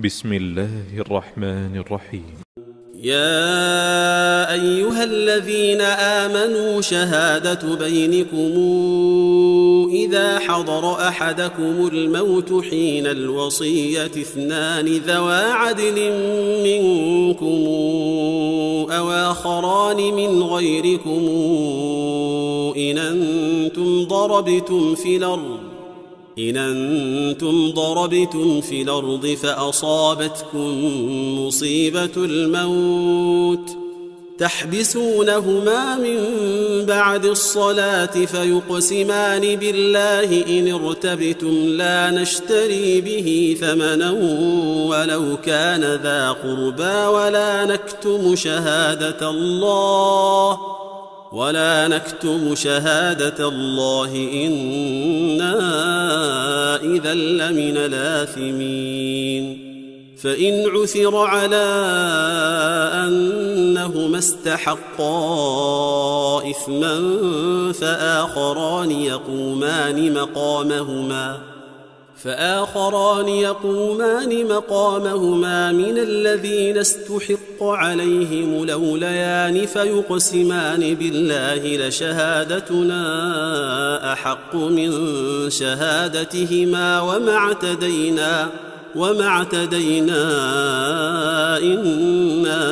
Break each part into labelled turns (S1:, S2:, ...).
S1: بسم الله الرحمن الرحيم.
S2: يا أيها الذين آمنوا شهادة بينكم إذا حضر أحدكم الموت حين الوصية اثنان ذوى عدل منكم أو آخران من غيركم إن أنتم ضربتم في الأرض فأصابتكم مصيبة الموت تحبسونهما من بعد الصلاة فيقسمان بالله إن ارتبتم لا نشتري به ثمنا ولو كان ذا قربى ولا نكتم شهادة الله إنا إذا لمن الآثمين. فإن عثر على أنهما استحقا إثما فآخران يقومان مقامهما من الذين استحق عليهم الأوليان فيقسمان بالله لشهادتنا أحق من شهادتهما وما اعتدينا إنا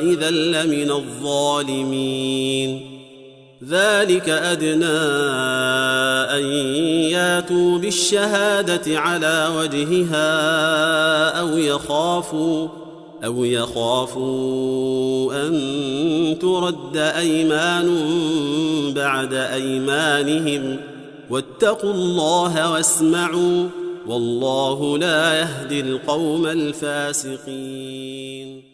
S2: إذا لمن الظالمين. ذلك أدنى أن ياتوا بالشهادة على وجهها أو يخافوا أن ترد أيمان بعد أيمانهم واتقوا الله واسمعوا والله لا يهدي القوم الفاسقين.